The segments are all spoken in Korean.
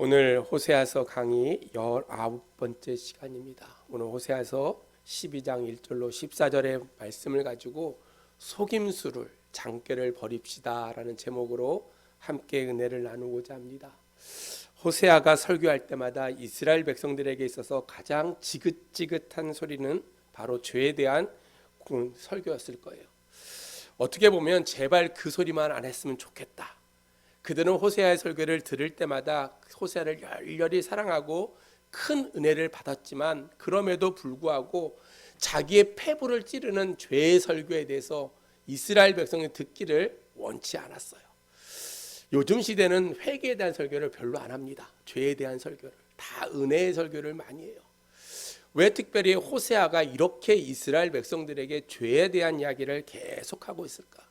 오늘 호세아서 강의 19번째 시간입니다. 오늘 호세아서 12장 1절로 14절의 말씀을 가지고 속임수를 장꾀를 버립시다 라는 제목으로 함께 은혜를 나누고자 합니다. 호세아가 설교할 때마다 이스라엘 백성들에게 있어서 가장 지긋지긋한 소리는 바로 죄에 대한 설교였을 거예요. 어떻게 보면 제발 그 소리만 안 했으면 좋겠다. 그들은 호세아의 설교를 들을 때마다 호세아를 열렬히 사랑하고 큰 은혜를 받았지만 그럼에도 불구하고 자기의 폐부를 찌르는 죄의 설교에 대해서 이스라엘 백성이 듣기를 원치 않았어요. 요즘 시대는 회개에 대한 설교를 별로 안 합니다. 죄에 대한 설교를, 다 은혜의 설교를 많이 해요. 왜 특별히 호세아가 이렇게 이스라엘 백성들에게 죄에 대한 이야기를 계속하고 있을까?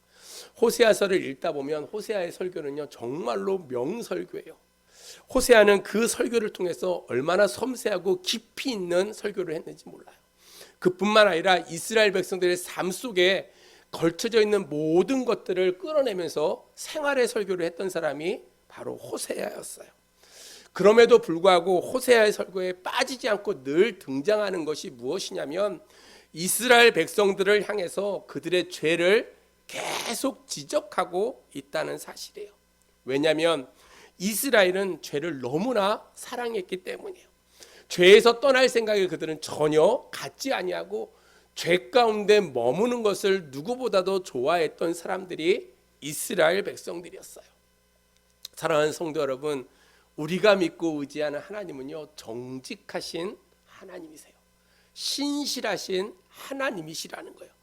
호세아서를 읽다 보면 호세아의 설교는요 정말로 명설교예요. 호세아는 그 설교를 통해서 얼마나 섬세하고 깊이 있는 설교를 했는지 몰라요. 그뿐만 아니라 이스라엘 백성들의 삶 속에 걸쳐져 있는 모든 것들을 끌어내면서 생활의 설교를 했던 사람이 바로 호세아였어요. 그럼에도 불구하고 호세아의 설교에 빠지지 않고 늘 등장하는 것이 무엇이냐면 이스라엘 백성들을 향해서 그들의 죄를 계속 지적하고 있다는 사실이에요. 왜냐하면 이스라엘은 죄를 너무나 사랑했기 때문이에요. 죄에서 떠날 생각을 그들은 전혀 갖지 아니하고 죄 가운데 머무는 것을 누구보다도 좋아했던 사람들이 이스라엘 백성들이었어요. 사랑하는 성도 여러분, 우리가 믿고 의지하는 하나님은요 정직하신 하나님이세요. 신실하신 하나님이시라는 거예요.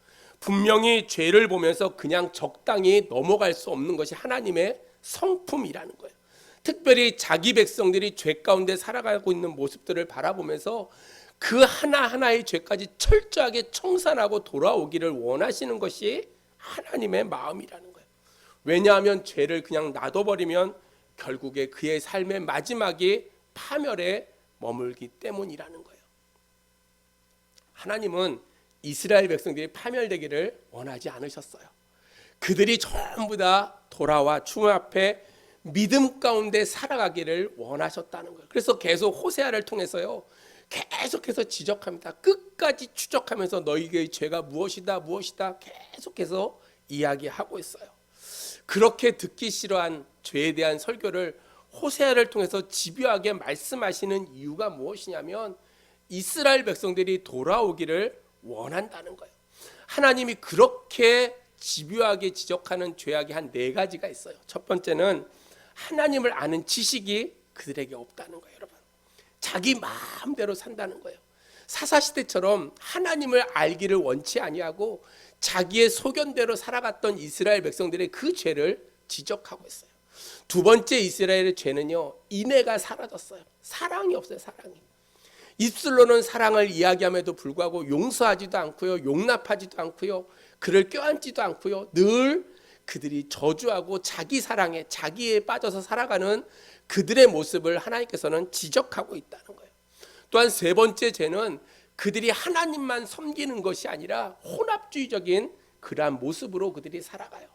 분명히 죄를 보면서 그냥 적당히 넘어갈 수 없는 것이 하나님의 성품이라는 거예요. 특별히 자기 백성들이 죄 가운데 살아가고 있는 모습들을 바라보면서 그 하나하나의 죄까지 철저하게 청산하고 돌아오기를 원하시는 것이 하나님의 마음이라는 거예요. 왜냐하면 죄를 그냥 놔둬버리면 결국에 그의 삶의 마지막이 파멸에 머물기 때문이라는 거예요. 하나님은 이스라엘 백성들이 파멸되기를 원하지 않으셨어요. 그들이 전부 다 돌아와 주 앞에 믿음 가운데 살아가기를 원하셨다는 거예요. 그래서 계속 호세아를 통해서요 계속해서 지적합니다. 끝까지 추적하면서 너희의 죄가 무엇이다 무엇이다 계속해서 이야기하고 있어요. 그렇게 듣기 싫어한 죄에 대한 설교를 호세아를 통해서 집요하게 말씀하시는 이유가 무엇이냐면 이스라엘 백성들이 돌아오기를 원한다는 거예요. 하나님이 그렇게 집요하게 지적하는 죄악이 한 4가지가 있어요. 첫 번째는 하나님을 아는 지식이 그들에게 없다는 거예요. 여러분, 자기 마음대로 산다는 거예요. 사사시대처럼 하나님을 알기를 원치 아니하고 자기의 소견대로 살아갔던 이스라엘 백성들의 그 죄를 지적하고 있어요. 두 번째 이스라엘의 죄는요 인애가 사라졌어요. 사랑이 없어요. 사랑이. 입술로는 사랑을 이야기함에도 불구하고 용서하지도 않고요, 용납하지도 않고요, 그를 껴안지도 않고요, 늘 그들이 저주하고 자기 사랑에 자기에 빠져서 살아가는 그들의 모습을 하나님께서는 지적하고 있다는 거예요. 또한 세 번째 죄는 그들이 하나님만 섬기는 것이 아니라 혼합주의적인 그러한 모습으로 그들이 살아가요.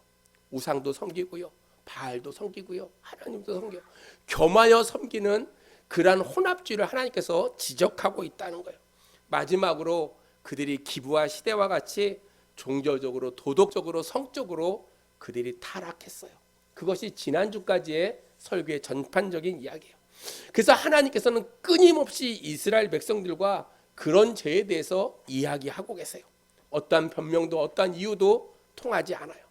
우상도 섬기고요, 바알도 섬기고요, 하나님도 섬기고 겸하여 섬기는 그러한 혼합주의를 하나님께서 지적하고 있다는 거예요. 마지막으로 그들이 기부와 시대와 같이 종교적으로, 도덕적으로, 성적으로 그들이 타락했어요. 그것이 지난주까지의 설교의 전반적인 이야기예요. 그래서 하나님께서는 끊임없이 이스라엘 백성들과 그런 죄에 대해서 이야기하고 계세요. 어떠한 변명도 어떠한 이유도 통하지 않아요.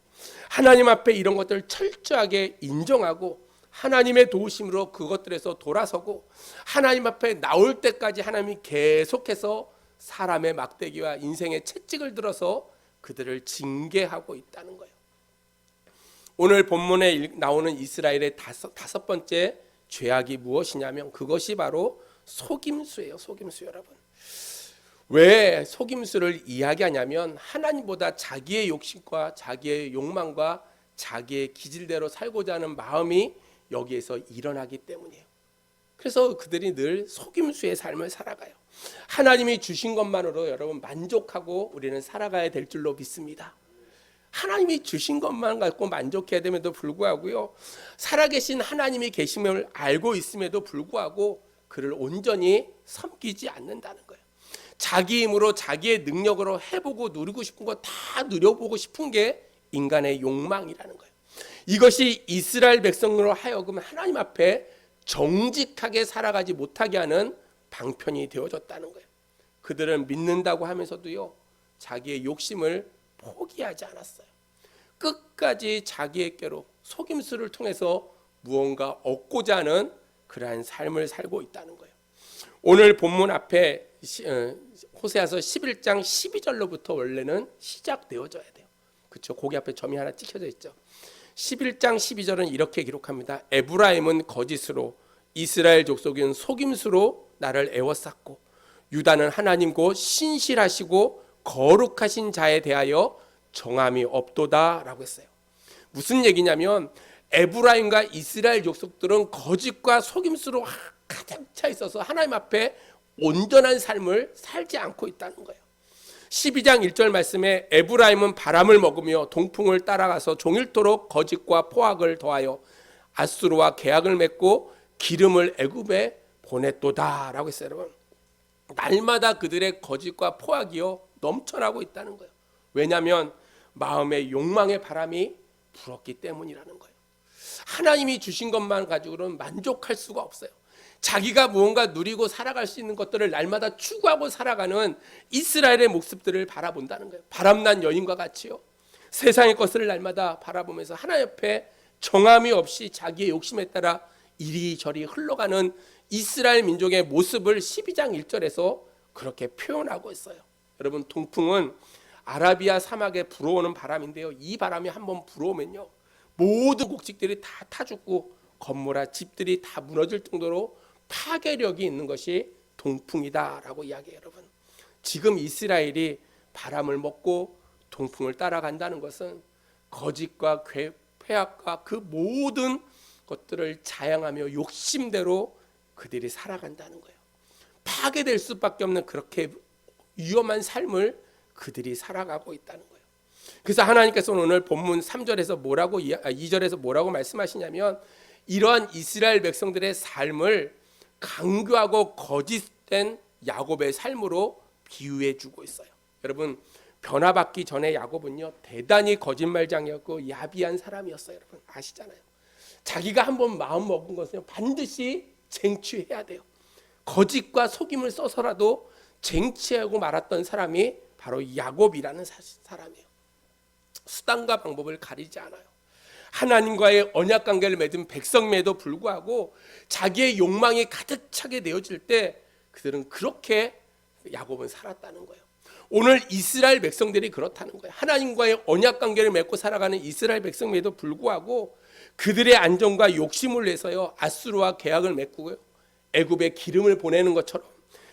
하나님 앞에 이런 것들을 철저하게 인정하고 하나님의 도우심으로 그것들에서 돌아서고 하나님 앞에 나올 때까지 하나님이 계속해서 사람의 막대기와 인생의 채찍을 들어서 그들을 징계하고 있다는 거예요. 오늘 본문에 나오는 이스라엘의 다섯 번째 죄악이 무엇이냐면 그것이 바로 속임수예요. 속임수. 여러분, 왜 속임수를 이야기하냐면 하나님보다 자기의 욕심과 자기의 욕망과 자기의 기질대로 살고자 하는 마음이 여기에서 일어나기 때문이에요. 그래서 그들이 늘 속임수의 삶을 살아가요. 하나님이 주신 것만으로 여러분 만족하고 우리는 살아가야 될 줄로 믿습니다. 하나님이 주신 것만 갖고 만족해야 됨에도 불구하고요, 살아계신 하나님이 계심을 알고 있음에도 불구하고 그를 온전히 섬기지 않는다는 거예요. 자기 힘으로 자기의 능력으로 해보고 누리고 싶은 거 다 누려보고 싶은 게 인간의 욕망이라는 거예요. 이것이 이스라엘 백성으로 하여금 하나님 앞에 정직하게 살아가지 못하게 하는 방편이 되어졌다는 거예요. 그들은 믿는다고 하면서도요, 자기의 욕심을 포기하지 않았어요. 끝까지 자기에게로 속임수를 통해서 무언가 얻고자 하는 그러한 삶을 살고 있다는 거예요. 오늘 본문 앞에 호세아서 11장 12절로부터 원래는 시작되어져야 돼요. 그렇죠? 거기 앞에 점이 하나 찍혀져 있죠. 11장 12절은 이렇게 기록합니다. 에브라임은 거짓으로, 이스라엘 족속은 속임수로 나를 애워쌌고, 유다는 하나님 곧 신실하시고 거룩하신 자에 대하여 정함이 없도다 라고 했어요. 무슨 얘기냐면 에브라임과 이스라엘 족속들은 거짓과 속임수로 가득 차 있어서 하나님 앞에 온전한 삶을 살지 않고 있다는 거예요. 12장 1절 말씀에 에브라임은 바람을 먹으며 동풍을 따라가서 종일토록 거짓과 포악을 더하여 아수르와 계약을 맺고 기름을 애굽에 보냈도다 라고 했어요. 여러분, 날마다 그들의 거짓과 포악이요 넘쳐나고 있다는 거예요. 왜냐하면 마음의 욕망의 바람이 불었기 때문이라는 거예요. 하나님이 주신 것만 가지고는 만족할 수가 없어요. 자기가 무언가 누리고 살아갈 수 있는 것들을 날마다 추구하고 살아가는 이스라엘의 모습들을 바라본다는 거예요. 바람난 여인과 같이요, 세상의 것을 날마다 바라보면서 하나님 옆에 정함이 없이 자기의 욕심에 따라 이리저리 흘러가는 이스라엘 민족의 모습을 12장 1절에서 그렇게 표현하고 있어요. 여러분, 동풍은 아라비아 사막에 불어오는 바람인데요, 이 바람이 한번 불어오면요, 모든 곡식들이 다 타 죽고 건물과 집들이 다 무너질 정도로 파괴력이 있는 것이 동풍이다라고 이야기해요. 여러분, 지금 이스라엘이 바람을 먹고 동풍을 따라간다는 것은 거짓과 폐악과 그 모든 것들을 자양하며 욕심대로 그들이 살아간다는 거예요. 파괴될 수밖에 없는 그렇게 위험한 삶을 그들이 살아가고 있다는 거예요. 그래서 하나님께서는 오늘 본문 3절에서 2절에서 뭐라고 말씀하시냐면, 이러한 이스라엘 백성들의 삶을 강교하고 거짓된 야곱의 삶으로 비유해 주고 있어요. 여러분, 변화받기 전에 야곱은요, 대단히 거짓말장이었고 야비한 사람이었어요. 여러분 아시잖아요. 자기가 한번 마음 먹은 것은 반드시 쟁취해야 돼요. 거짓과 속임을 써서라도 쟁취하고 말았던 사람이 바로 야곱이라는 사람이에요. 수단과 방법을 가리지 않아요. 하나님과의 언약 관계를 맺은 백성임에도 불구하고 자기의 욕망이 가득 차게 되어질 때 그들은 그렇게 야곱은 살았다는 거예요. 오늘 이스라엘 백성들이 그렇다는 거예요. 하나님과의 언약 관계를 맺고 살아가는 이스라엘 백성임에도 불구하고 그들의 안정과 욕심을 위해서요, 아수르와 계약을 맺고요, 애굽에 기름을 보내는 것처럼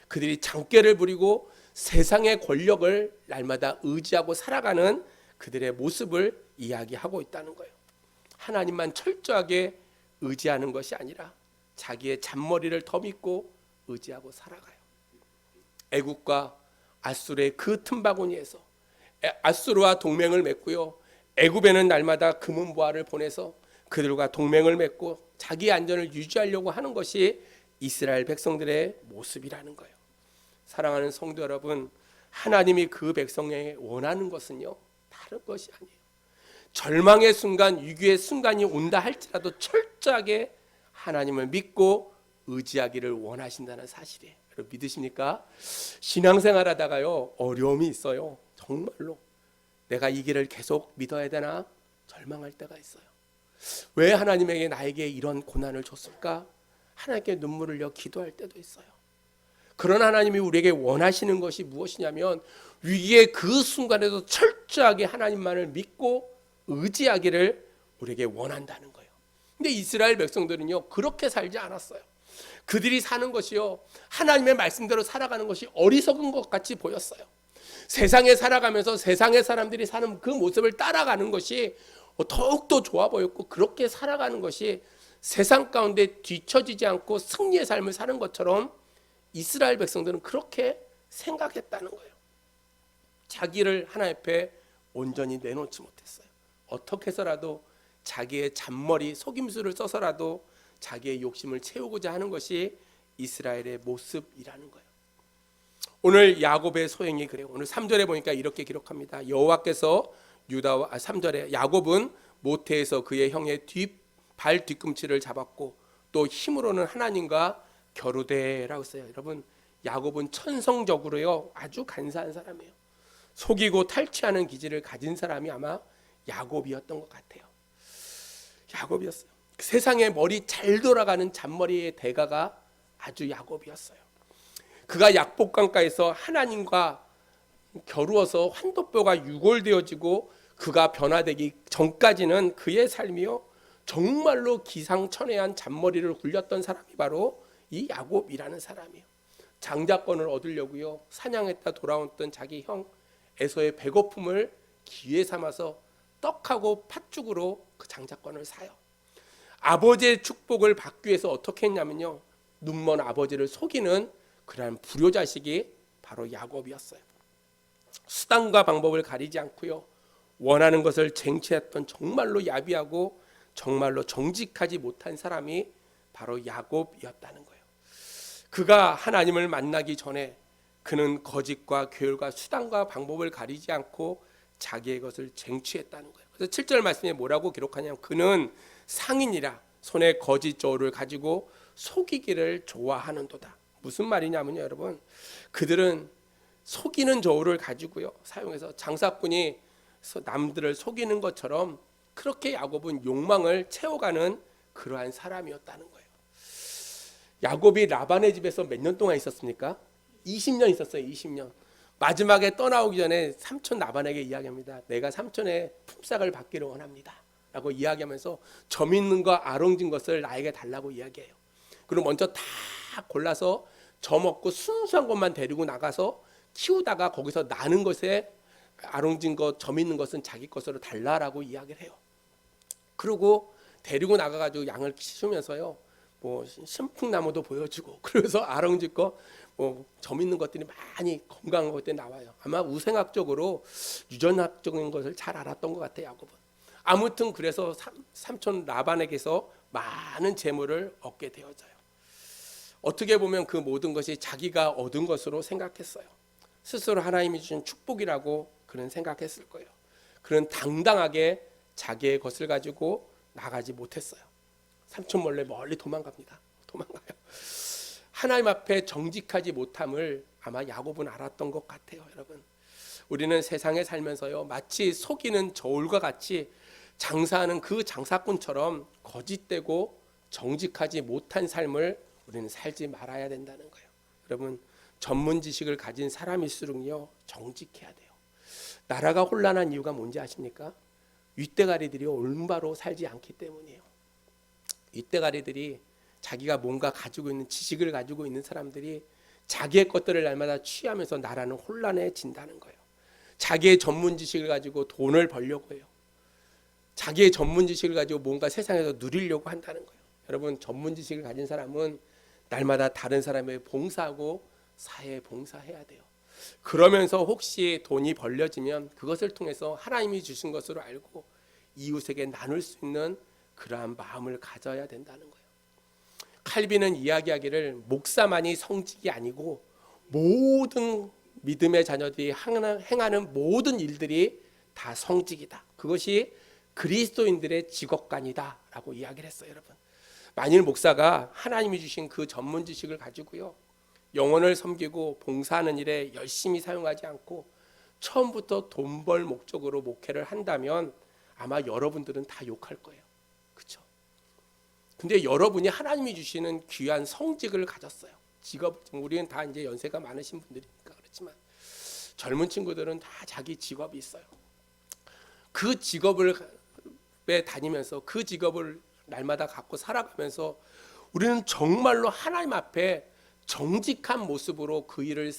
그들이 장꾀를 부리고 세상의 권력을 날마다 의지하고 살아가는 그들의 모습을 이야기하고 있다는 거예요. 하나님만 철저하게 의지하는 것이 아니라 자기의 잔머리를 더 믿고 의지하고 살아가요. 애굽과 아수르의 그 틈바구니에서 아수르와 동맹을 맺고요, 애굽에는 날마다 금은보화를 보내서 그들과 동맹을 맺고 자기의 안전을 유지하려고 하는 것이 이스라엘 백성들의 모습이라는 거예요. 사랑하는 성도 여러분, 하나님이 그 백성에게 원하는 것은요, 다른 것이 아니에요. 절망의 순간, 위기의 순간이 온다 할지라도 철저하게 하나님을 믿고 의지하기를 원하신다는 사실이에요. 여러분 믿으십니까? 신앙생활 하다가요, 어려움이 있어요. 정말로 내가 이 길을 계속 믿어야 되나 절망할 때가 있어요. 왜 하나님에게 나에게 이런 고난을 줬을까? 하나님께 눈물을 흘려 기도할 때도 있어요. 그런 하나님이 우리에게 원하시는 것이 무엇이냐면, 위기의 그 순간에도 철저하게 하나님만을 믿고 의지하기를 우리에게 원한다는 거예요. 근데 이스라엘 백성들은요, 그렇게 살지 않았어요. 그들이 사는 것이요, 하나님의 말씀대로 살아가는 것이 어리석은 것 같이 보였어요. 세상에 살아가면서 세상의 사람들이 사는 그 모습을 따라가는 것이 더욱더 좋아 보였고, 그렇게 살아가는 것이 세상 가운데 뒤처지지 않고 승리의 삶을 사는 것처럼 이스라엘 백성들은 그렇게 생각했다는 거예요. 자기를 하나님 앞에 온전히 내놓지 못했어요. 어떻게 해서라도 자기의 잔머리 속임수를 써서라도 자기의 욕심을 채우고자 하는 것이 이스라엘의 모습이라는 거예요. 오늘 야곱의 소행이 그래요. 오늘 3절에 보니까 이렇게 기록합니다. 여호와께서 유다와 3절에 야곱은 모태에서 그의 형의 발 뒤꿈치를 잡았고 또 힘으로는 하나님과 겨루되라고 써요. 여러분, 야곱은 천성적으로요 아주 간사한 사람이에요. 속이고 탈취하는 기질을 가진 사람이 아마 야곱이었던 것 같아요. 야곱이었어요. 세상에 머리 잘 돌아가는 잔머리의 대가가 아주 야곱이었어요. 그가 약복강가에서 하나님과 겨루어서 환도뼈가 유골되어지고 그가 변화되기 전까지는 그의 삶이요 정말로 기상천외한 잔머리를 굴렸던 사람이 바로 이 야곱이라는 사람이에요. 장자권을 얻으려고요 사냥했다 돌아왔던 자기 형 에서의 배고픔을 기회 삼아서 떡하고 팥죽으로 그 장자권을 사요. 아버지의 축복을 받기 위해서 어떻게 했냐면요 눈먼 아버지를 속이는 그런 불효자식이 바로 야곱이었어요. 수단과 방법을 가리지 않고요 원하는 것을 쟁취했던 정말로 야비하고 정말로 정직하지 못한 사람이 바로 야곱이었다는 거예요. 그가 하나님을 만나기 전에 그는 거짓과 교율과 수단과 방법을 가리지 않고 자기의 것을 쟁취했다는 거예요. 그래서 7절 말씀에 뭐라고 기록하냐면 그는 상인이라 손에 거짓 저울을 가지고 속이기를 좋아하는도다. 무슨 말이냐면요 여러분, 그들은 속이는 저울을 가지고요 사용해서 장사꾼이 남들을 속이는 것처럼 그렇게 야곱은 욕망을 채워가는 그러한 사람이었다는 거예요. 야곱이 라반의 집에서 몇 년 동안 있었습니까? 20년 있었어요. 20년. 마지막에 떠나오기 전에 삼촌 라반에게 이야기합니다. 내가 삼촌의 품삯을 받기를 원합니다 라고 이야기하면서 점 있는 거 아롱진 것을 나에게 달라고 이야기해요. 그리고 먼저 다 골라서 점 없고 순수한 것만 데리고 나가서 키우다가 거기서 나는 것에 아롱진 것, 점 있는 것은 자기 것으로 달라라고 이야기를 해요. 그리고 데리고 나가가지고 양을 키우면서요 뭐 신풍나무도 보여주고 그래서 아롱진 거 뭐 점 있는 것들이 많이 건강한 것들이 나와요. 아마 우생학적으로 유전학적인 것을 잘 알았던 것 같아요 야곱은. 아무튼 그래서 삼촌 라반에게서 많은 재물을 얻게 되어져요. 어떻게 보면 그 모든 것이 자기가 얻은 것으로 생각했어요. 스스로 하나님이 주신 축복이라고 그는 생각했을 거예요. 그는 당당하게 자기의 것을 가지고 나가지 못했어요. 삼촌 몰래 멀리 도망갑니다. 도망가요. 하나님 앞에 정직하지 못함을 아마 야곱은 알았던 것 같아요. 여러분, 우리는 세상에 살면서요 마치 속이는 저울과 같이 장사하는 그 장사꾼처럼 거짓되고 정직하지 못한 삶을 우리는 살지 말아야 된다는 거예요. 여러분, 전문 지식을 가진 사람일수록요 정직해야 돼요. 나라가 혼란한 이유가 뭔지 아십니까? 윗대가리들이 올바로 살지 않기 때문이에요. 윗대가리들이 자기가 뭔가 가지고 있는 지식을 가지고 있는 사람들이 자기의 것들을 날마다 취하면서 나라는 혼란해진다는 거예요. 자기의 전문 지식을 가지고 돈을 벌려고 해요. 자기의 전문 지식을 가지고 뭔가 세상에서 누리려고 한다는 거예요. 여러분, 전문 지식을 가진 사람은 날마다 다른 사람에게 봉사하고 사회에 봉사해야 돼요. 그러면서 혹시 돈이 벌려지면 그것을 통해서 하나님이 주신 것으로 알고 이웃에게 나눌 수 있는 그러한 마음을 가져야 된다는 거예요. 칼빈은 이야기하기를 목사만이 성직이 아니고 모든 믿음의 자녀들이 행하는 모든 일들이 다 성직이다. 그것이 그리스도인들의 직업관이다 라고 이야기를 했어요. 여러분, 만일 목사가 하나님이 주신 그 전문 지식을 가지고요 영혼을 섬기고 봉사하는 일에 열심히 사용하지 않고 처음부터 돈 벌 목적으로 목회를 한다면 아마 여러분들은 다 욕할 거예요. 그렇죠? 근데 여러분이 하나님이 주시는 귀한 성직을 가졌어요. 직업, 우리는 다 이제 연세가 많으신 분들이니까 그렇지만 젊은 친구들은 다 자기 직업이 있어요. 그 직업에 다니면서 그 직업을 날마다 갖고 살아가면서 우리는 정말로 하나님 앞에 정직한 모습으로 그 일을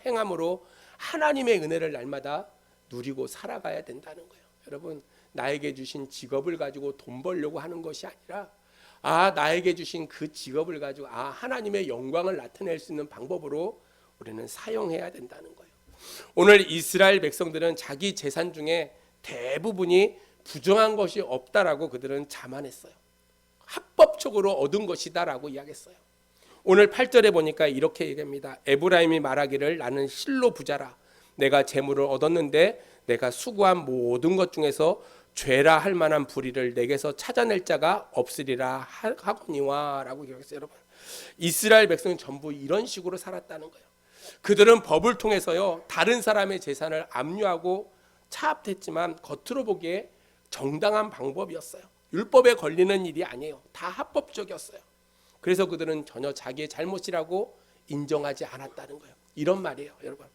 행함으로 하나님의 은혜를 날마다 누리고 살아가야 된다는 거예요. 여러분, 나에게 주신 직업을 가지고 돈 벌려고 하는 것이 아니라 나에게 주신 그 직업을 가지고 하나님의 영광을 나타낼 수 있는 방법으로 우리는 사용해야 된다는 거예요. 오늘 이스라엘 백성들은 자기 재산 중에 대부분이 부정한 것이 없다라고 그들은 자만했어요. 합법적으로 얻은 것이다라고 이야기했어요. 오늘 8절에 보니까 이렇게 얘기합니다. 에브라임이 말하기를 나는 실로 부자라. 내가 재물을 얻었는데 내가 수고한 모든 것 중에서 죄라 할 만한 불의를 내게서 찾아낼 자가 없으리라 하거니와 라고 기록했어요. 여러분, 이스라엘 백성은 전부 이런 식으로 살았다는 거예요. 그들은 법을 통해서요 다른 사람의 재산을 압류하고 차압했지만 겉으로 보기에 정당한 방법이었어요. 율법에 걸리는 일이 아니에요. 다 합법적이었어요. 그래서 그들은 전혀 자기의 잘못이라고 인정하지 않았다는 거예요. 이런 말이에요, 여러분.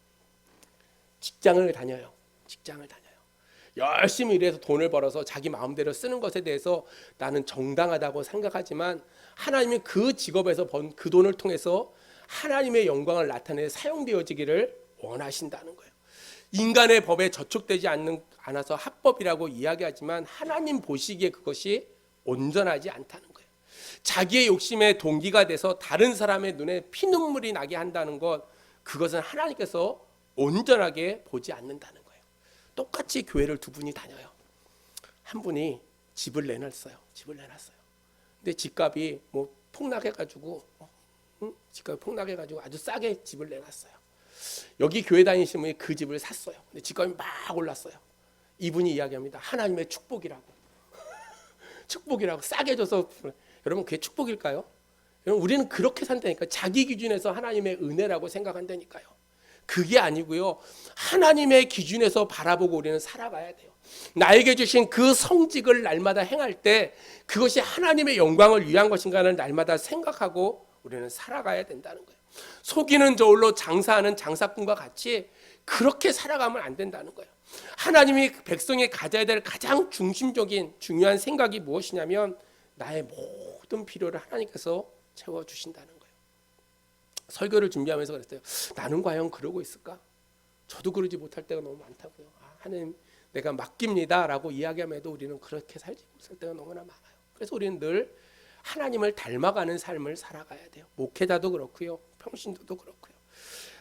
직장을 다녀요. 열심히 일해서 돈을 벌어서 자기 마음대로 쓰는 것에 대해서 나는 정당하다고 생각하지만 하나님이 그 직업에서 번 그 돈을 통해서 하나님의 영광을 나타내 사용되어지기를 원하신다는 거예요. 인간의 법에 저촉되지 않아서 합법이라고 이야기하지만 하나님 보시기에 그것이 온전하지 않다는 거예요. 자기의 욕심에 동기가 돼서 다른 사람의 눈에 피눈물이 나게 한다는 것, 그것은 하나님께서 온전하게 보지 않는다는 거예요. 똑같이 교회를 두 분이 다녀요. 한 분이 집을 내놨어요. 근데 집값이 폭락해가지고 아주 싸게 집을 내놨어요. 여기 교회 다니시는 분이 그 집을 샀어요. 근데 집값이 막 올랐어요. 이분이 이야기합니다. 하나님의 축복이라고 싸게 줘서. 여러분, 그게 축복일까요? 여러분, 우리는 그렇게 산다니까. 자기 기준에서 하나님의 은혜라고 생각한다니까요. 그게 아니고요, 하나님의 기준에서 바라보고 우리는 살아가야 돼요. 나에게 주신 그 성직을 날마다 행할 때 그것이 하나님의 영광을 위한 것인가를 날마다 생각하고 우리는 살아가야 된다는 거예요. 속이는 저울로 장사하는 장사꾼과 같이 그렇게 살아가면 안 된다는 거예요. 하나님이 백성이 가져야 될 가장 중심적인 중요한 생각이 무엇이냐면 나의 모든 필요를 하나님께서 채워주신다는 거예요. 설교를 준비하면서 그랬어요. 나는 과연 그러고 있을까? 저도 그러지 못할 때가 너무 많다고요. 하나님, 내가 맡깁니다 라고 이야기하면도 우리는 그렇게 살지 못할 때가 너무나 많아요. 그래서 우리는 늘 하나님을 닮아가는 삶을 살아가야 돼요. 목회자도 그렇고요, 평신도도 그렇고요.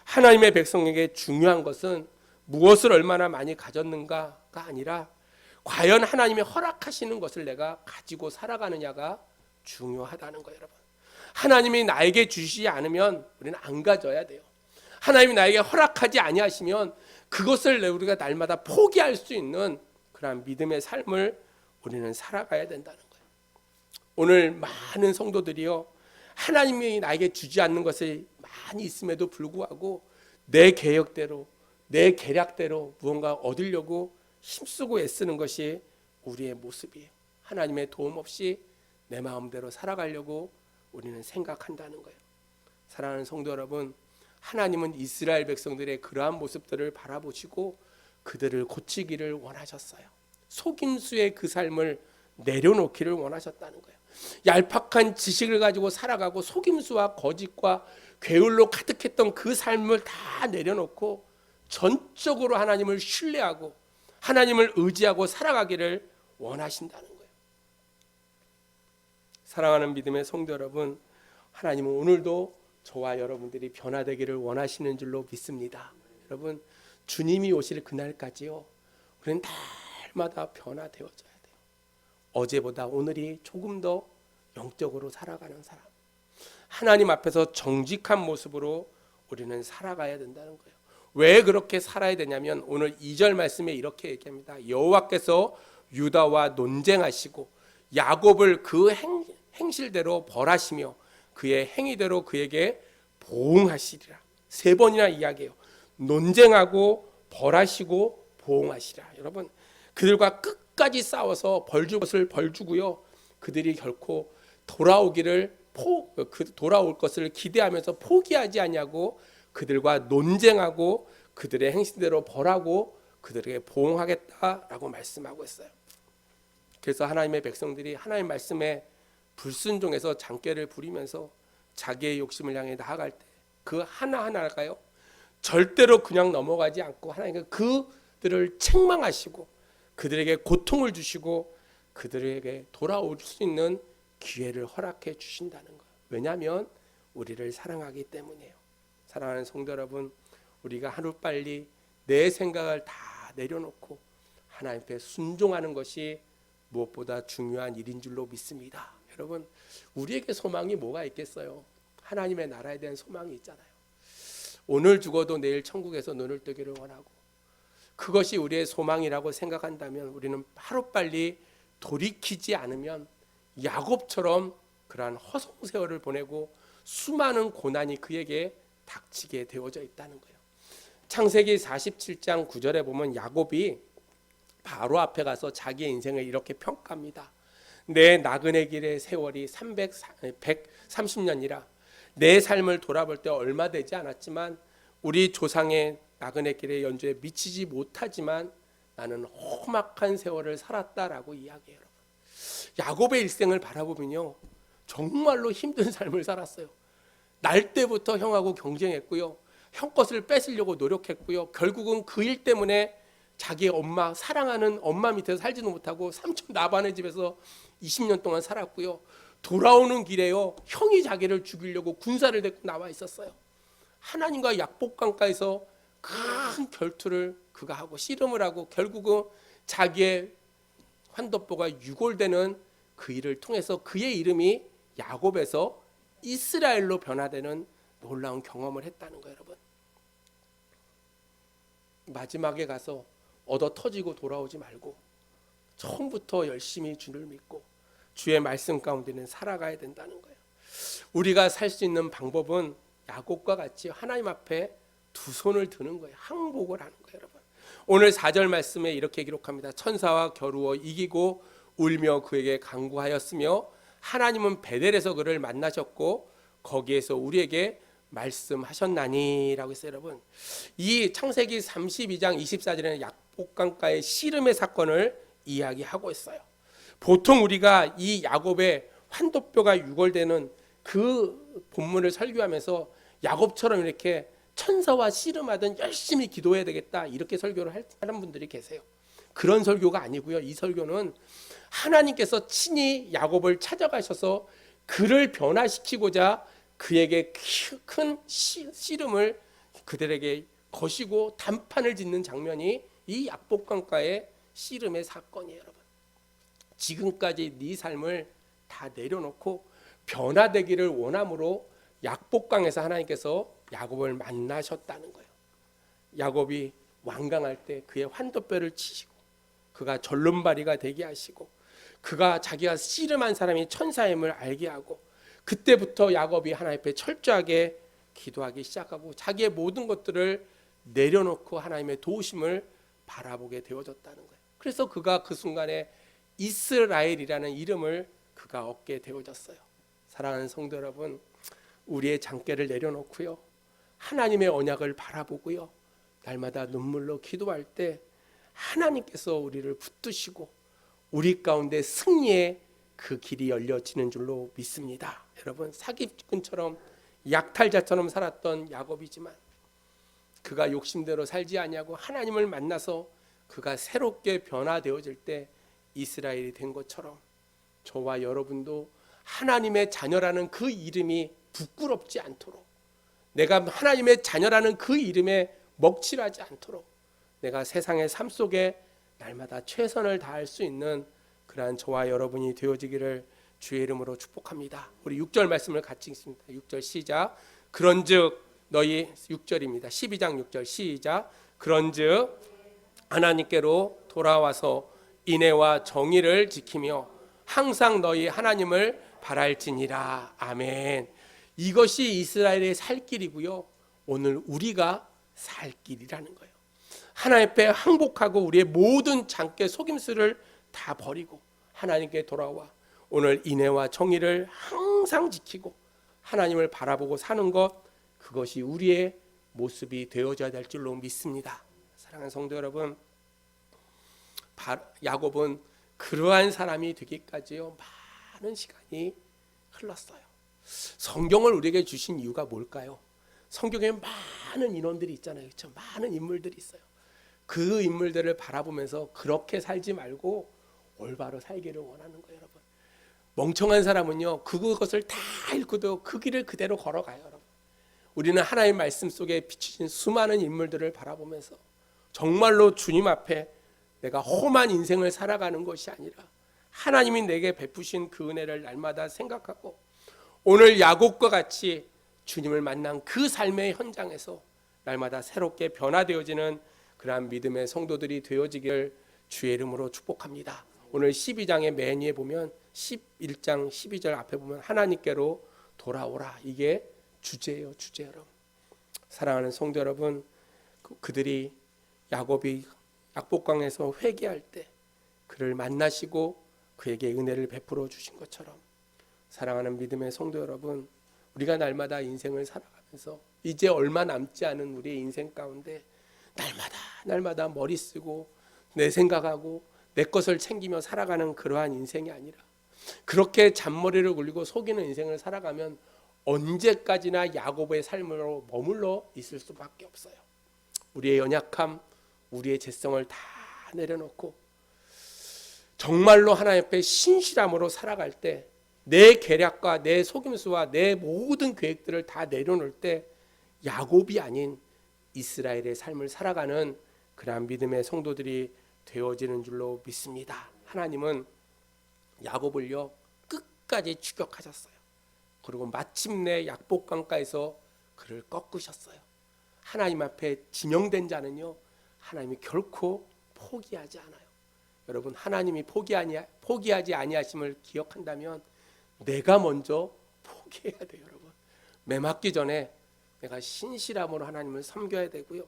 하나님의 백성에게 중요한 것은 무엇을 얼마나 많이 가졌는가가 아니라 과연 하나님이 허락하시는 것을 내가 가지고 살아가느냐가 중요하다는 거예요, 여러분. 하나님이 나에게 주시지 않으면 우리는 안 가져야 돼요. 하나님이 나에게 허락하지 아니하시면 그것을 우리가 날마다 포기할 수 있는 그러한 믿음의 삶을 우리는 살아가야 된다는 거예요. 오늘 많은 성도들이요, 하나님이 나에게 주지 않는 것이 많이 있음에도 불구하고 내 계획대로, 내 계략대로 무언가 얻으려고 힘쓰고 애쓰는 것이 우리의 모습이에요. 하나님의 도움 없이 내 마음대로 살아가려고 우리는 생각한다는 거예요. 사랑하는 성도 여러분, 하나님은 이스라엘 백성들의 그러한 모습들을 바라보시고 그들을 고치기를 원하셨어요. 속임수의 그 삶을 내려놓기를 원하셨다는 거예요. 얄팍한 지식을 가지고 살아가고 속임수와 거짓과 괴울로 가득했던 그 삶을 다 내려놓고 전적으로 하나님을 신뢰하고 하나님을 의지하고 살아가기를 원하신다는 거예요. 사랑하는 믿음의 성도 여러분, 하나님은 오늘도 저와 여러분들이 변화되기를 원하시는 줄로 믿습니다. 여러분, 주님이 오실 그날까지요, 우리는 날마다 변화되어져야 돼요. 어제보다 오늘이 조금 더 영적으로 살아가는 사람, 하나님 앞에서 정직한 모습으로 우리는 살아가야 된다는 거예요. 왜 그렇게 살아야 되냐면 오늘 2절 말씀에 이렇게 얘기합니다. 여호와께서 유다와 논쟁하시고 야곱을 그 행실대로 벌하시며 그의 행위대로 그에게 보응하시리라. 3번이나 이야기해요. 논쟁하고 벌하시고 보응하시리라. 여러분, 그들과 끝까지 싸워서 벌줄 것을 벌주고요, 그들이 결코 돌아올 것을 기대하면서 포기하지 아니하고 그들과 논쟁하고 그들의 행실대로 벌하고 그들에게 보응하겠다라고 말씀하고 있어요. 그래서 하나님의 백성들이 하나님 말씀에 불순종해서 장깨를 부리면서 자기의 욕심을 향해 나아갈 때 그 하나하나가요, 절대로 그냥 넘어가지 않고 하나님께서 그들을 책망하시고 그들에게 고통을 주시고 그들에게 돌아올 수 있는 기회를 허락해 주신다는 거예요. 왜냐하면 우리를 사랑하기 때문이에요. 사랑하는 성도 여러분, 우리가 하루빨리 내 생각을 다 내려놓고 하나님 앞에 순종하는 것이 무엇보다 중요한 일인 줄로 믿습니다. 여러분, 우리에게 소망이 뭐가 있겠어요? 하나님의 나라에 대한 소망이 있잖아요. 오늘 죽어도 내일 천국에서 눈을 뜨기를 원하고, 그것이 우리의 소망이라고 생각한다면 우리는 하루빨리 돌이키지 않으면 야곱처럼 그러한 허송세월을 보내고 수많은 고난이 그에게 닥치게 되어져 있다는 거예요. 창세기 47장 9절에 보면 야곱이 바로 앞에 가서 자기의 인생을 이렇게 평가합니다. 내 나그네 길의 세월이 130년이라 내 삶을 돌아볼 때 얼마 되지 않았지만 우리 조상의 나그네 길의 연주에 미치지 못하지만 나는 험악한 세월을 살았다라고 이야기해요. 야곱의 일생을 바라보면요, 정말로 힘든 삶을 살았어요. 날 때부터 형하고 경쟁했고요, 형 것을 뺏으려고 노력했고요, 결국은 그 일 때문에 자기의 엄마, 사랑하는 엄마 밑에서 살지도 못하고 삼촌 라반의 집에서 20년 동안 살았고요, 돌아오는 길에요, 형이 자기를 죽이려고 군사를 데리고 나와 있었어요. 하나님과 약복강가에서 큰 결투를 그가 하고 씨름을 하고 결국은 자기의 환도뼈가 유골되는 그 일을 통해서 그의 이름이 야곱에서 이스라엘로 변화되는 놀라운 경험을 했다는 거예요. 여러분, 마지막에 가서 얻어 터지고 돌아오지 말고 처음부터 열심히 주를 믿고 주의 말씀 가운데는 살아가야 된다는 거예요. 우리가 살 수 있는 방법은 야곱과 같이 하나님 앞에 두 손을 드는 거예요. 항복을 하는 거예요. 여러분, 오늘 4절 말씀에 이렇게 기록합니다. 천사와 겨루어 이기고 울며 그에게 간구하였으며 하나님은 베델에서 그를 만나셨고 거기에서 우리에게 말씀하셨나니라고 했어요. 여러분, 이 창세기 32장 24절에는 약복강가의 씨름의 사건을 이야기하고 있어요. 보통 우리가 이 야곱의 환도뼈가 유골되는 그 본문을 설교하면서 야곱처럼 이렇게 천사와 씨름하든 열심히 기도해야 되겠다 이렇게 설교를 하는 분들이 계세요. 그런 설교가 아니고요, 이 설교는 하나님께서 친히 야곱을 찾아가셔서 그를 변화시키고자 그에게 큰 씨름을 그들에게 거시고 단판을 짓는 장면이 이 약복강가의 씨름의 사건이에요. 여러분, 지금까지 네 삶을 다 내려놓고 변화되기를 원함으로 약복강에서 하나님께서 야곱을 만나셨다는 거예요. 야곱이 완강할 때 그의 환도뼈를 치시고 그가 절름발이가 되게 하시고 그가 자기가 씨름한 사람이 천사임을 알게 하고 그때부터 야곱이 하나님 앞에 철저하게 기도하기 시작하고 자기의 모든 것들을 내려놓고 하나님의 도우심을 바라보게 되어졌다는 거예요. 그래서 그가 그 순간에 이스라엘이라는 이름을 그가 얻게 되어졌어요. 사랑하는 성도 여러분, 우리의 장깨를 내려놓고요, 하나님의 언약을 바라보고요, 날마다 눈물로 기도할 때 하나님께서 우리를 붙드시고 우리 가운데 승리의 그 길이 열려지는 줄로 믿습니다. 여러분, 사기꾼처럼 약탈자처럼 살았던 야곱이지만 그가 욕심대로 살지 아니하고 하나님을 만나서 그가 새롭게 변화되어질 때 이스라엘이 된 것처럼 저와 여러분도 하나님의 자녀라는 그 이름이 부끄럽지 않도록, 내가 하나님의 자녀라는 그 이름에 먹칠하지 않도록 내가 세상의 삶 속에 날마다 최선을 다할 수 있는 그러한 저와 여러분이 되어지기를 주의 이름으로 축복합니다. 우리 6절 말씀을 같이 읽습니다. 6절 시작. 그런즉 너희 6절입니다. 12장 6절 시작. 그런즉 하나님께로 돌아와서 인애와 정의를 지키며 항상 너희 하나님을 바랄지니라. 아멘. 이것이 이스라엘의 살 길이고요, 오늘 우리가 살 길이라는 거예요. 하나님 앞에 항복하고 우리의 모든 장깨 속임수를 다 버리고 하나님께 돌아와 오늘 인애와 정의를 항상 지키고 하나님을 바라보고 사는 것, 그것이 우리의 모습이 되어져야 될 줄로 믿습니다. 사랑하는 성도 여러분, 야곱은 그러한 사람이 되기까지요 많은 시간이 흘렀어요. 성경을 우리에게 주신 이유가 뭘까요? 성경에 많은 인원들이 있잖아요. 그렇죠? 많은 인물들이 있어요. 그 인물들을 바라보면서 그렇게 살지 말고 올바로 살기를 원하는 거예요. 여러분, 멍청한 사람은요 그것을 다 읽고도 그 길을 그대로 걸어가요. 여러분, 우리는 하나님의 말씀 속에 비추신 수많은 인물들을 바라보면서 정말로 주님 앞에 내가 험한 인생을 살아가는 것이 아니라 하나님이 내게 베푸신 그 은혜를 날마다 생각하고 오늘 야곱과 같이 주님을 만난 그 삶의 현장에서 날마다 새롭게 변화되어지는 그러한 믿음의 성도들이 되어지기를 주의 이름으로 축복합니다. 오늘 12장의 맨 위에 보면 11장 12절 앞에 보면 하나님께로 돌아오라, 이게 주제예요. 주제. 여러분, 사랑하는 성도 여러분, 그들이 야곱이 약복강에서 회개할 때 그를 만나시고 그에게 은혜를 베풀어 주신 것처럼 사랑하는 믿음의 성도 여러분, 우리가 날마다 인생을 살아가면서 이제 얼마 남지 않은 우리의 인생 가운데 날마다 머리 쓰고 내 생각하고 내 것을 챙기며 살아가는 그러한 인생이 아니라 그렇게 잔머리를 굴리고 속이는 인생을 살아가면 언제까지나 야곱의 삶으로 머물러 있을 수밖에 없어요. 우리의 연약함, 우리의 죄성을 다 내려놓고 정말로 하나님 앞에 신실함으로 살아갈 때 내 계략과 내 속임수와 내 모든 계획들을 다 내려놓을 때 야곱이 아닌 이스라엘의 삶을 살아가는 그러한 믿음의 성도들이 되어지는 줄로 믿습니다. 하나님은 야곱을요 끝까지 추격하셨어요. 그리고 마침내 약복강가에서 그를 꺾으셨어요. 하나님 앞에 지명된 자는요 하나님이 결코 포기하지 않아요. 여러분, 하나님이 포기하지 아니하심을 기억한다면 내가 먼저 포기해야 돼요. 여러분, 매 맞기 전에 내가 신실함으로 하나님을 섬겨야 되고요,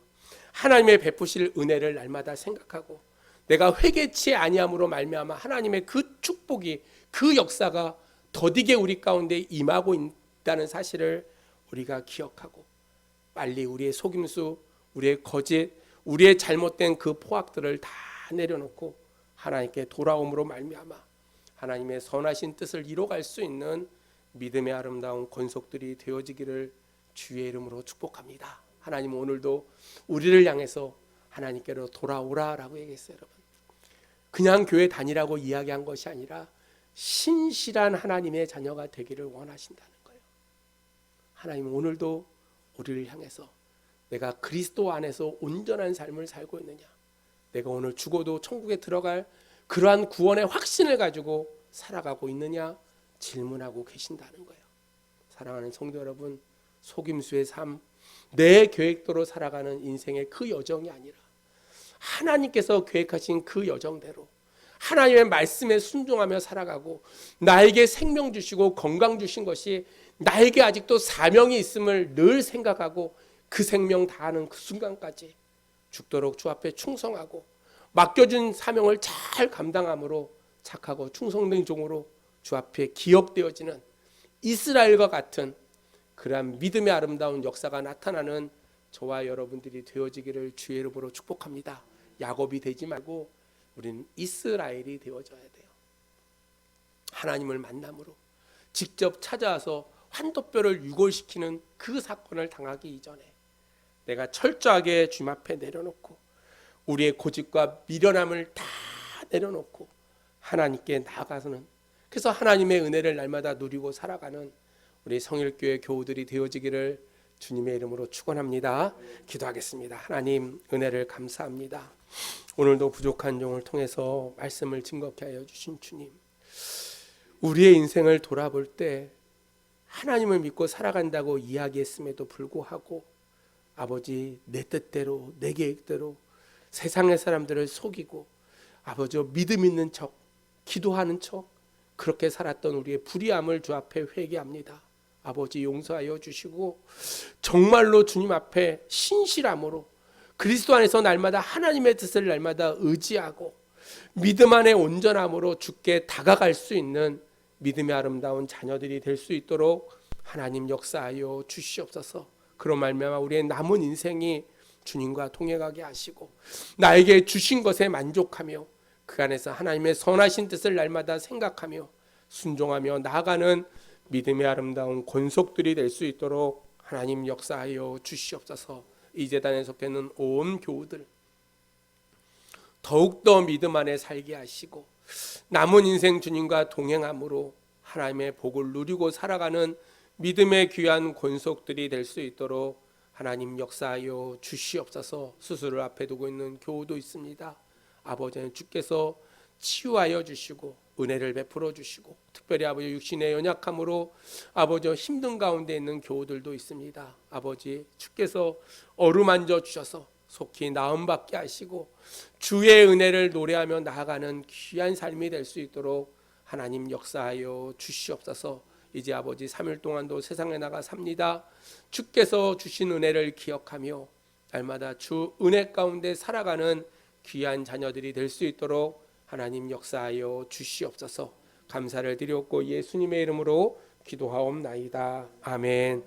하나님의 베푸실 은혜를 날마다 생각하고 내가 회개치 아니함으로 말미암아 하나님의 그 축복이, 그 역사가 더디게 우리 가운데 임하고 있다는 사실을 우리가 기억하고 빨리 우리의 속임수, 우리의 거짓, 우리의 잘못된 그 포악들을 다 내려놓고 하나님께 돌아옴으로 말미암아 하나님의 선하신 뜻을 이뤄갈 수 있는 믿음의 아름다운 권속들이 되어지기를 주의 이름으로 축복합니다. 하나님 오늘도 우리를 향해서 하나님께로 돌아오라라고 얘기했어요. 여러분, 그냥 교회 다니라고 이야기한 것이 아니라 신실한 하나님의 자녀가 되기를 원하신다는 거예요. 하나님 오늘도 우리를 향해서 내가 그리스도 안에서 온전한 삶을 살고 있느냐, 내가 오늘 죽어도 천국에 들어갈 그러한 구원의 확신을 가지고 살아가고 있느냐 질문하고 계신다는 거예요. 사랑하는 성도 여러분, 속임수의 삶, 내 계획대로 살아가는 인생의 그 여정이 아니라 하나님께서 계획하신 그 여정대로 하나님의 말씀에 순종하며 살아가고 나에게 생명 주시고 건강 주신 것이 나에게 아직도 사명이 있음을 늘 생각하고 그 생명 다하는 그 순간까지 죽도록 주 앞에 충성하고 맡겨준 사명을 잘 감당함으로 착하고 충성된 종으로 주 앞에 기억되어지는 이스라엘과 같은 그러한 믿음의 아름다운 역사가 나타나는 저와 여러분들이 되어지기를 주의 이름으로 축복합니다. 야곱이 되지 말고 우리는 이스라엘이 되어져야 돼요. 하나님을 만남으로 직접 찾아와서 환도뼈를 유골시키는 그 사건을 당하기 이전에 내가 철저하게 주님 앞에 내려놓고 우리의 고집과 미련함을 다 내려놓고 하나님께 나아가서는, 그래서 하나님의 은혜를 날마다 누리고 살아가는 우리 성일교회 교우들이 되어지기를 주님의 이름으로 축원합니다. 기도하겠습니다. 하나님, 은혜를 감사합니다. 오늘도 부족한 종을 통해서 말씀을 증거케 하여 주신 주님, 우리의 인생을 돌아볼 때 하나님을 믿고 살아간다고 이야기했음에도 불구하고 아버지, 내 뜻대로 내 계획대로 세상의 사람들을 속이고 아버지 믿음 있는 척, 기도하는 척 그렇게 살았던 우리의 불의함을 주 앞에 회개합니다. 아버지, 용서하여 주시고 정말로 주님 앞에 신실함으로 그리스도 안에서 날마다 하나님의 뜻을 날마다 의지하고 믿음 안에 온전함으로 주께 다가갈 수 있는 믿음의 아름다운 자녀들이 될 수 있도록 하나님 역사하여 주시옵소서. 그런 말미암아 우리의 남은 인생이 주님과 동행하게 하시고 나에게 주신 것에 만족하며 그 안에서 하나님의 선하신 뜻을 날마다 생각하며 순종하며 나아가는 믿음의 아름다운 권속들이 될 수 있도록 하나님 역사하여 주시옵소서. 이 재단에 속해 있는 온 교우들 더욱더 믿음 안에 살게 하시고 남은 인생 주님과 동행함으로 하나님의 복을 누리고 살아가는 믿음의 귀한 권속들이 될 수 있도록 하나님 역사하여 주시옵소서. 수술을 앞에 두고 있는 교우도 있습니다. 아버지는 주께서 치유하여 주시고 은혜를 베풀어 주시고, 특별히 아버지 육신의 연약함으로 아버지 힘든 가운데 있는 교우들도 있습니다. 아버지 주께서 어루만져 주셔서 속히 나음받게 하시고 주의 은혜를 노래하며 나아가는 귀한 삶이 될 수 있도록 하나님 역사하여 주시옵소서. 이제 아버지 3일 동안도 세상에 나가 삽니다. 주께서 주신 은혜를 기억하며 날마다 주 은혜 가운데 살아가는 귀한 자녀들이 될 수 있도록 하나님 역사하여 주시옵소서. 감사를 드렸고 예수님의 이름으로 기도하옵나이다. 아멘.